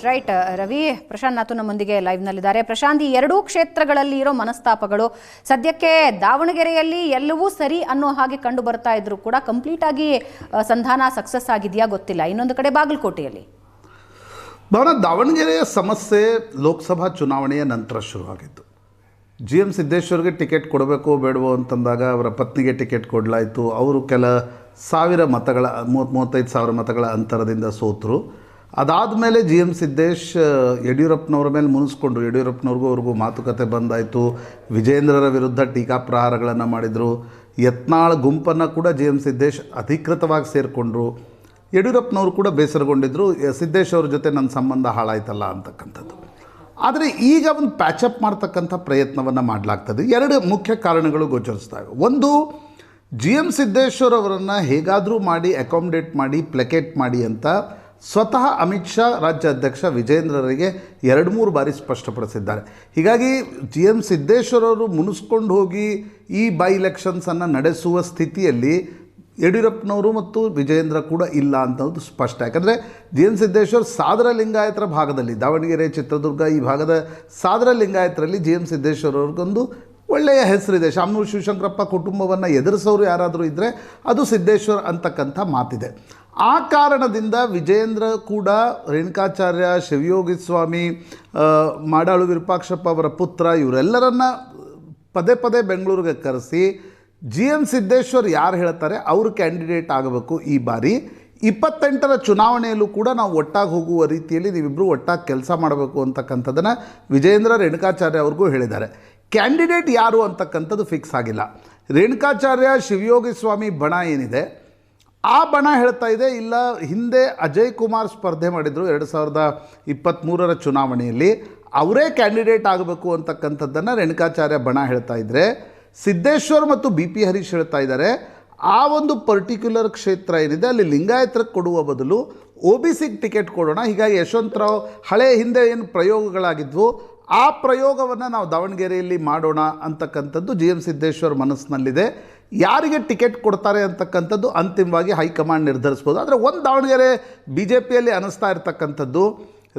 Right Ravi, Prashant Nathu ನಮ್ಮೊಂದಿಗೆ ಲೈವ್ನಲ್ಲಿದ್ದಾರೆ. ಪ್ರಶಾಂತ್, ಈ ಎರಡೂ ಕ್ಷೇತ್ರಗಳಲ್ಲಿ ಇರೋ ಮನಸ್ತಾಪಗಳು ಸದ್ಯಕ್ಕೆ ದಾವಣಗೆರೆಯಲ್ಲಿ ಎಲ್ಲವೂ ಸರಿ ಅನ್ನೋ ಹಾಗೆ ಕಂಡು ಬರ್ತಾ ಇದ್ರು ಕೂಡ ಕಂಪ್ಲೀಟ್ ಆಗಿ ಸಂಧಾನ ಸಕ್ಸಸ್ ಆಗಿದೆಯಾ ಗೊತ್ತಿಲ್ಲ. ಇನ್ನೊಂದು ಕಡೆ ಬಾಗಲಕೋಟೆಯಲ್ಲಿ ಭವನ ದಾವಣಗೆರೆಯ ಸಮಸ್ಯೆ ಲೋಕಸಭಾ ಚುನಾವಣೆಯ ನಂತರ ಶುರುವಾಗಿತ್ತು. GM ಸಿದ್ದೇಶ್ವರ್ಗೆ ಟಿಕೆಟ್ ಕೊಡಬೇಕೋ ಬೇಡವೋ ಅಂತಂದಾಗ ಅವರ ಪತ್ನಿಗೆ ಟಿಕೆಟ್ ಕೊಡಲಾಯಿತು. ಅವರು ಕೆಲ ಸಾವಿರ ಮತಗಳ 30-35 ಸಾವಿರ ಮತಗಳ ಅಂತರದಿಂದ ಸೋತರು. ಅದಾದಮೇಲೆ GM ಸಿದ್ದೇಶ್ ಯಡಿಯೂರಪ್ಪನವರ ಮೇಲೆ ಮುನಿಸ್ಕೊಂಡು ಯಡಿಯೂರಪ್ಪನವ್ರಿಗೂ ಅವ್ರಿಗೂ ಮಾತುಕತೆ ಬಂದಾಯಿತು. ವಿಜೇಂದ್ರರ ವಿರುದ್ಧ ಟೀಕಾಪ್ರಹಾರಗಳನ್ನು ಮಾಡಿದರು. ಯತ್ನಾಳ್ ಗುಂಪನ್ನು ಕೂಡ GM ಸಿದ್ದೇಶ್ ಅಧಿಕೃತವಾಗಿ ಸೇರಿಕೊಂಡ್ರು. ಯಡಿಯೂರಪ್ಪನವರು ಕೂಡ ಬೇಸರಗೊಂಡಿದ್ದರು, ಸಿದ್ದೇಶ್ ಅವ್ರ ಜೊತೆ ನನ್ನ ಸಂಬಂಧ ಹಾಳಾಯ್ತಲ್ಲ ಅಂತಕ್ಕಂಥದ್ದು. ಆದರೆ ಈಗ ಒಂದು ಪ್ಯಾಚಪ್ ಮಾಡ್ತಕ್ಕಂಥ ಪ್ರಯತ್ನವನ್ನು ಮಾಡಲಾಗ್ತದೆ. ಎರಡು ಮುಖ್ಯ ಕಾರಣಗಳು ಗೋಚರಿಸ್ತವೆ. ಒಂದು, GM ಸಿದ್ದೇಶ್ವರ್ ಅವರನ್ನು ಹೇಗಾದರೂ ಮಾಡಿ ಅಕಾಮಿಡೇಟ್ ಮಾಡಿ ಪ್ಲೆಕೇಟ್ ಮಾಡಿ ಅಂತ ಸ್ವತಃ ಅಮಿತ್ ಶಾ ರಾಜ್ಯ ಅಧ್ಯಕ್ಷ ವಿಜೇಂದ್ರರಿಗೆ 2-3 ಬಾರಿ ಸ್ಪಷ್ಟಪಡಿಸಿದ್ದಾರೆ. ಹೀಗಾಗಿ GM ಸಿದ್ದೇಶ್ವರ್ ಅವರು ಮುನಿಸ್ಕೊಂಡು ಹೋಗಿ ಈ ಬೈ ಎಲೆಕ್ಷನ್ಸನ್ನು ನಡೆಸುವ ಸ್ಥಿತಿಯಲ್ಲಿ ಯಡಿಯೂರಪ್ಪನವರು ಮತ್ತು ವಿಜೇಂದ್ರ ಕೂಡ ಇಲ್ಲ ಅಂತದ್ದು ಸ್ಪಷ್ಟ. ಯಾಕಂದರೆ GM ಸಿದ್ದೇಶ್ವರ್ ಸಾದರ ಲಿಂಗಾಯತರ ಭಾಗದಲ್ಲಿ, ದಾವಣಗೆರೆ, ಚಿತ್ರದುರ್ಗ ಈ ಭಾಗದ ಸಾದರ ಲಿಂಗಾಯತರಲ್ಲಿ GM ಸಿದ್ದೇಶ್ವರ್ ಅವ್ರಿಗೊಂದು ಒಳ್ಳೆಯ ಹೆಸರಿದೆ. ಶಾಮನೂರು ಶಿವಶಂಕರಪ್ಪ ಕುಟುಂಬವನ್ನು ಎದುರಿಸೋರು ಯಾರಾದರೂ ಇದ್ದರೆ ಅದು ಸಿದ್ದೇಶ್ವರ್ ಅಂತಕ್ಕಂಥ ಮಾತಿದೆ. ಆ ಕಾರಣದಿಂದ ವಿಜೇಂದ್ರ ಕೂಡ ರೇಣುಕಾಚಾರ್ಯ, ಶಿವಯೋಗಿ ಸ್ವಾಮಿ, ಮಾಡಾಳು ವಿರೂಪಾಕ್ಷಪ್ಪ ಅವರ ಪುತ್ರ ಇವರೆಲ್ಲರನ್ನ ಪದೇ ಪದೇ ಬೆಂಗಳೂರಿಗೆ ಕರೆಸಿ GM ಸಿದ್ದೇಶ್ವರ್ ಯಾರು ಹೇಳ್ತಾರೆ ಅವರು ಕ್ಯಾಂಡಿಡೇಟ್ ಆಗಬೇಕು. ಈ ಬಾರಿ 28ರ ಚುನಾವಣೆಯಲ್ಲೂ ಕೂಡ ನಾವು ಒಟ್ಟಾಗಿ ಹೋಗುವ ರೀತಿಯಲ್ಲಿ ನೀವಿಬ್ಬರು ಒಟ್ಟಾಗಿ ಕೆಲಸ ಮಾಡಬೇಕು ಅಂತಕ್ಕಂಥದ್ದನ್ನು ವಿಜೇಂದ್ರ ರೇಣುಕಾಚಾರ್ಯ ಅವ್ರಿಗೂ ಹೇಳಿದ್ದಾರೆ. ಕ್ಯಾಂಡಿಡೇಟ್ ಯಾರು ಅಂತಕ್ಕಂಥದ್ದು ಫಿಕ್ಸ್ ಆಗಿಲ್ಲ. ರೇಣುಕಾಚಾರ್ಯ ಶಿವಯೋಗಿ ಸ್ವಾಮಿ ಬಣ ಏನಿದೆ ಆ ಬಣ ಹೇಳ್ತಾ ಇದೆ, ಇಲ್ಲ ಹಿಂದೆ ಅಜಯ್ ಕುಮಾರ್ ಸ್ಪರ್ಧೆ ಮಾಡಿದರು 2023ರ ಚುನಾವಣೆಯಲ್ಲಿ, ಅವರೇ ಕ್ಯಾಂಡಿಡೇಟ್ ಆಗಬೇಕು ಅಂತಕ್ಕಂಥದ್ದನ್ನು ರೇಣುಕಾಚಾರ್ಯ ಬಣ ಹೇಳ್ತಾ ಇದ್ದರೆ, ಸಿದ್ದೇಶ್ವರ್ ಮತ್ತು BP ಹರೀಶ್ ಹೇಳ್ತಾ ಇದ್ದಾರೆ ಆ ಒಂದು ಪರ್ಟಿಕ್ಯುಲರ್ ಕ್ಷೇತ್ರ ಏನಿದೆ ಅಲ್ಲಿ ಲಿಂಗಾಯತರಿಗೆ ಕೊಡುವ ಬದಲು OBCಗೆ ಟಿಕೆಟ್ ಕೊಡೋಣ. ಹೀಗಾಗಿ ಯಶವಂತರಾವ್ ಹಳೆ ಹಿಂದೆ ಏನು ಪ್ರಯೋಗಗಳಾಗಿದ್ವು ಆ ಪ್ರಯೋಗವನ್ನು ನಾವು ದಾವಣಗೆರೆಯಲ್ಲಿ ಮಾಡೋಣ ಅಂತಕ್ಕಂಥದ್ದು GM ಸಿದ್ದೇಶ್ವರ್ ಮನಸ್ಸಿನಲ್ಲಿದೆ. ಯಾರಿಗೆ ಟಿಕೆಟ್ ಕೊಡ್ತಾರೆ ಅಂತಕ್ಕಂಥದ್ದು ಅಂತಿಮವಾಗಿ ಹೈಕಮಾಂಡ್ ನಿರ್ಧರಿಸ್ಬೋದು. ಆದರೆ ಒಂದು ದಾವಣಗೆರೆ BJPಯಲ್ಲಿ ಅನ್ನಿಸ್ತಾ ಇರ್ತಕ್ಕಂಥದ್ದು,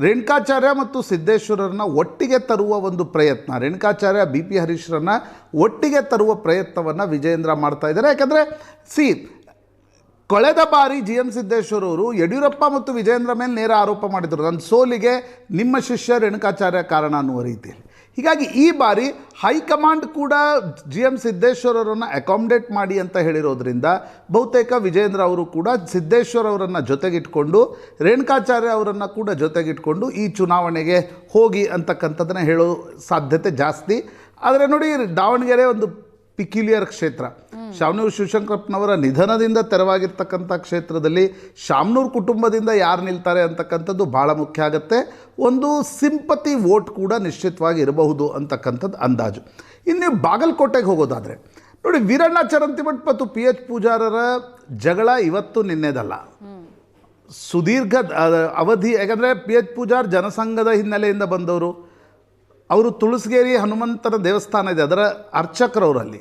ರೇಣುಕಾಚಾರ್ಯ ಮತ್ತು ಸಿದ್ದೇಶ್ವರರನ್ನ ಒಟ್ಟಿಗೆ ತರುವ ಒಂದು ಪ್ರಯತ್ನ, ರೇಣುಕಾಚಾರ್ಯ BP ಹರೀಶ್ರನ್ನ ಒಟ್ಟಿಗೆ ತರುವ ಪ್ರಯತ್ನವನ್ನು ವಿಜೇಂದ್ರ ಮಾಡ್ತಾ ಇದ್ದಾರೆ. ಯಾಕಂದರೆ ಕಳೆದ ಬಾರಿ GM ಸಿದ್ದೇಶ್ವರ್ ಅವರು ಯಡಿಯೂರಪ್ಪ ಮತ್ತು ವಿಜೇಂದ್ರ ಮೇಲೆ ನೇರ ಆರೋಪ ಮಾಡಿದರು, ನನ್ನ ಸೋಲಿಗೆ ನಿಮ್ಮ ಶಿಷ್ಯ ರೇಣುಕಾಚಾರ್ಯ ಕಾರಣ ಅನ್ನುವ ರೀತಿಯಲ್ಲಿ. ಹೀಗಾಗಿ ಈ ಬಾರಿ ಹೈಕಮಾಂಡ್ ಕೂಡ GM ಸಿದ್ದೇಶ್ವರ್ ಅವರನ್ನು ಅಕಾಮಿಡೇಟ್ ಮಾಡಿ ಅಂತ ಹೇಳಿರೋದ್ರಿಂದ ಬಹುತೇಕ ವಿಜೇಂದ್ರ ಅವರು ಕೂಡ ಸಿದ್ದೇಶ್ವರ್ ಅವರನ್ನು ಜೊತೆಗಿಟ್ಕೊಂಡು ರೇಣುಕಾಚಾರ್ಯ ಅವರನ್ನು ಕೂಡ ಜೊತೆಗಿಟ್ಕೊಂಡು ಈ ಚುನಾವಣೆಗೆ ಹೋಗಿ ಅಂತಕ್ಕಂಥದ್ದನ್ನು ಹೇಳೋ ಸಾಧ್ಯತೆ ಜಾಸ್ತಿ. ಆದರೆ ನೋಡಿ, ದಾವಣಗೆರೆ ಒಂದು ಪಿಕ್ಯುಲಿಯರ್ ಕ್ಷೇತ್ರ. ಶಾಮನೂರು ಶಿವಶಂಕರಪ್ಪನವರ ನಿಧನದಿಂದ ತೆರವಾಗಿರ್ತಕ್ಕಂಥ ಕ್ಷೇತ್ರದಲ್ಲಿ ಶಾಮನೂರು ಕುಟುಂಬದಿಂದ ಯಾರು ನಿಲ್ತಾರೆ ಅಂತಕ್ಕಂಥದ್ದು ಭಾಳ ಮುಖ್ಯ ಆಗುತ್ತೆ. ಒಂದು ಸಿಂಪತಿ ವೋಟ್ ಕೂಡ ನಿಶ್ಚಿತವಾಗಿ ಇರಬಹುದು ಅಂತಕ್ಕಂಥದ್ದು ಅಂದಾಜು. ಇನ್ನು ಬಾಗಲಕೋಟೆಗೆ ಹೋಗೋದಾದರೆ ನೋಡಿ, ವೀರಣ್ಣ ಚರಂತಿಮಠ್ ಮತ್ತು PH ಪೂಜಾರರ ಜಗಳ ಇವತ್ತು ನಿನ್ನೆದಲ್ಲ, ಸುದೀರ್ಘ ಅವಧಿ. ಯಾಕಂದರೆ PH ಪೂಜಾರ್ ಜನಸಂಘದ ಹಿನ್ನೆಲೆಯಿಂದ ಬಂದವರು. ಅವರು ತುಳಸಗೇರಿ ಹನುಮಂತನ ದೇವಸ್ಥಾನ ಇದೆ, ಅದರ ಅರ್ಚಕರವರಲ್ಲಿ.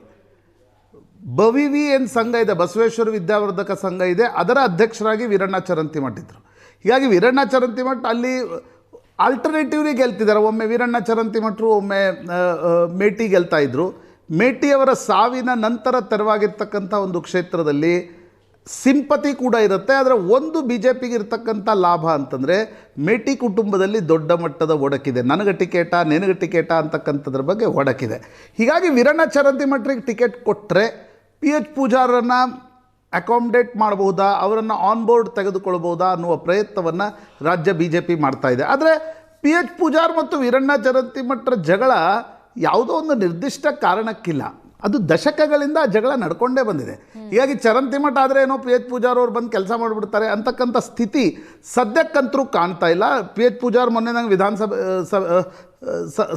ಬವಿವಿ ಏನು ಸಂಘ ಇದೆ, ಬಸವೇಶ್ವರ ವಿದ್ಯಾವರ್ಧಕ ಸಂಘ ಇದೆ, ಅದರ ಅಧ್ಯಕ್ಷರಾಗಿ ವೀರಣ್ಣ ಚರಂತಿಮಠ್ ಇದ್ದರು. ಹೀಗಾಗಿ ವೀರಣ್ಣ ಚರಂತಿಮಠ್ ಅಲ್ಲಿ ಆಲ್ಟರ್ನೇಟಿವ್ಲಿ ಗೆಲ್ತಿದ್ದಾರೆ. ಒಮ್ಮೆ ವೀರಣ್ಣ ಚರಂತಿಮಠರು, ಒಮ್ಮೆ ಮೇಟಿ ಗೆಲ್ತಾ ಇದ್ದರು. ಮೇಟಿಯವರ ಸಾವಿನ ನಂತರ ತೆರವಾಗಿರ್ತಕ್ಕಂಥ ಒಂದು ಕ್ಷೇತ್ರದಲ್ಲಿ ಸಿಂಪತಿ ಕೂಡ ಇರುತ್ತೆ. ಆದರೆ ಒಂದು BJPಗೆ ಇರ್ತಕ್ಕಂಥ ಲಾಭ ಅಂತಂದರೆ ಮೇಟಿ ಕುಟುಂಬದಲ್ಲಿ ದೊಡ್ಡ ಮಟ್ಟದ ಒಡಕಿದೆ. ನನಗೆ ಟಿಕೆಟ ನಿನಗೆ ಟಿಕೆಟ ಅಂತಕ್ಕಂಥದ್ರ ಬಗ್ಗೆ ಒಡಕಿದೆ. ಹೀಗಾಗಿ ವೀರಣ್ಣ ಚರಂತಿಮಠರಿಗೆ ಟಿಕೆಟ್ ಕೊಟ್ಟರೆ PH ಪೂಜಾರನ್ನು ಅಕಾಮಿಡೇಟ್ ಮಾಡಬಹುದಾ, ಅವರನ್ನು ಆನ್ ಬೋರ್ಡ್ ತೆಗೆದುಕೊಳ್ಬೋದಾ ಅನ್ನುವ ಪ್ರಯತ್ನವನ್ನು ರಾಜ್ಯ BJP ಮಾಡ್ತಾ ಇದೆ. ಆದರೆ PH ಪೂಜಾರ್ ಮತ್ತು ವೀರಣ್ಣ ಚರಂತಿಮಠರ ಜಗಳ ಯಾವುದೋ ಒಂದು ನಿರ್ದಿಷ್ಟ ಕಾರಣಕ್ಕಿಲ್ಲ, ಅದು ದಶಕಗಳಿಂದ ಆ ಜಗಳ ನಡ್ಕೊಂಡೇ ಬಂದಿದೆ. ಹೀಗಾಗಿ ಚರಂತಿಮಠ ಆದರೆ ಏನೋ PH ಪೂಜಾರ್ ಅವ್ರು ಬಂದು ಕೆಲಸ ಮಾಡಿಬಿಡ್ತಾರೆ ಅಂತಕ್ಕಂಥ ಸ್ಥಿತಿ ಸದ್ಯಕ್ಕಂತರೂ ಕಾಣ್ತಾ ಇಲ್ಲ. PH ಪೂಜಾರ್ ಮೊನ್ನೆ ನಂಗೆ ವಿಧಾನಸಭೆ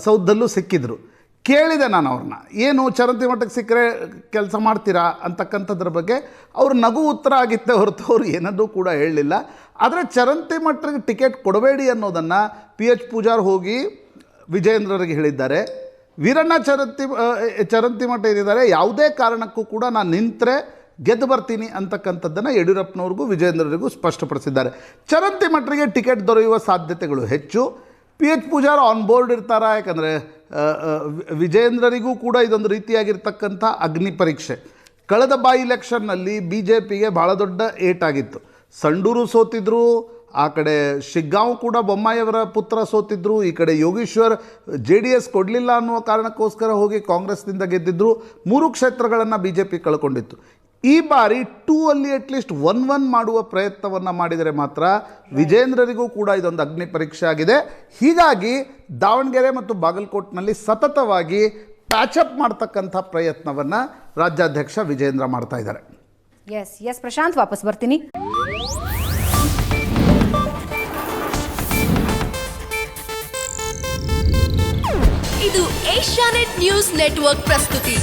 ಸೌಧದಲ್ಲೂ ಸಿಕ್ಕಿದ್ರು. ಕೇಳಿದೆ ನಾನು ಅವ್ರನ್ನ, ಏನು ಚರಂತಿಮಠಕ್ಕೆ ಸಿಕ್ಕರೆ ಕೆಲಸ ಮಾಡ್ತೀರಾ ಅಂತಕ್ಕಂಥದ್ರ ಬಗ್ಗೆ. ಅವರು ನಗು ಉತ್ತರ ಆಗಿತ್ತೆ ಹೊರತು ಅವರು ಏನನ್ನೂ ಕೂಡ ಹೇಳಲಿಲ್ಲ. ಆದರೆ ಚರಂತಿಮಠರಿಗೆ ಟಿಕೆಟ್ ಕೊಡಬೇಡಿ ಅನ್ನೋದನ್ನು PH ಪೂಜಾರ್ ಹೋಗಿ ವಿಜೇಂದ್ರರಿಗೆ ಹೇಳಿದ್ದಾರೆ. ವೀರಣ್ಣ ಚರಂತಿಮಠ ಏನಿದ್ದಾರೆ, ಯಾವುದೇ ಕಾರಣಕ್ಕೂ ಕೂಡ ನಾನು ನಿಂತರೆ ಗೆದ್ದು ಬರ್ತೀನಿ ಅಂತಕ್ಕಂಥದ್ದನ್ನು ಯಡಿಯೂರಪ್ಪನವ್ರಿಗೂ ವಿಜೇಂದ್ರರಿಗೂ ಸ್ಪಷ್ಟಪಡಿಸಿದ್ದಾರೆ. ಚರಂತಿ ಮಠರಿಗೆ ಟಿಕೆಟ್ ದೊರೆಯುವ ಸಾಧ್ಯತೆಗಳು ಹೆಚ್ಚು. PH ಪೂಜಾರ್ ಆನ್ ಬೋರ್ಡ್ ಇರ್ತಾರಾ? ಯಾಕಂದರೆ ವಿಜೇಂದ್ರರಿಗೂ ಕೂಡ ಇದೊಂದು ರೀತಿಯಾಗಿರ್ತಕ್ಕಂಥ ಅಗ್ನಿ ಪರೀಕ್ಷೆ. ಕಳೆದ ಇಲೆಕ್ಷನ್ನಲ್ಲಿ BJPಗೆ ಭಾಳ ದೊಡ್ಡ ಏಟಾಗಿತ್ತು. ಸಂಡೂರು ಸೋತಿದ್ರು, ಆ ಕಡೆ ಶಿಗ್ಗಾಂವ್ ಕೂಡ ಬೊಮ್ಮಾಯಿಯವರ ಪುತ್ರ ಸೋತಿದ್ರು, ಈ ಕಡೆ ಯೋಗೀಶ್ವರ್ JDS ಕೊಡಲಿಲ್ಲ ಅನ್ನುವ ಕಾರಣಕ್ಕೋಸ್ಕರ ಹೋಗಿ ಕಾಂಗ್ರೆಸ್ನಿಂದ ಗೆದ್ದಿದ್ರು. 3 ಕ್ಷೇತ್ರಗಳನ್ನು BJP ಕಳ್ಕೊಂಡಿತ್ತು. ಈ ಬಾರಿ 2 ಅಲ್ಲಿ ಅಟ್ಲೀಸ್ಟ್ 1-1 ಮಾಡುವ ಪ್ರಯತ್ನವನ್ನು ಮಾಡಿದರೆ ಮಾತ್ರ ವಿಜೇಂದ್ರರಿಗೂ ಕೂಡ ಇದೊಂದು ಅಗ್ನಿ ಪರೀಕ್ಷೆ ಆಗಿದೆ. ಹೀಗಾಗಿ ದಾವಣಗೆರೆ ಮತ್ತು ಬಾಗಲಕೋಟ್ನಲ್ಲಿ ಸತತವಾಗಿ ಪ್ಯಾಚಪ್ ಮಾಡ್ತಕ್ಕಂಥ ಪ್ರಯತ್ನವನ್ನು ರಾಜ್ಯಾಧ್ಯಕ್ಷ ವಿಜೇಂದ್ರ ಮಾಡ್ತಾ ಇದ್ದಾರೆ. ಎಸ್ ಪ್ರಶಾಂತ್, ವಾಪಸ್ ಬರ್ತೀನಿ. ಇದು ಏಷ್ಯಾನೆಟ್ ನ್ಯೂಸ್ ನೆಟ್ವರ್ಕ್ ಪ್ರಸ್ತುತಿ.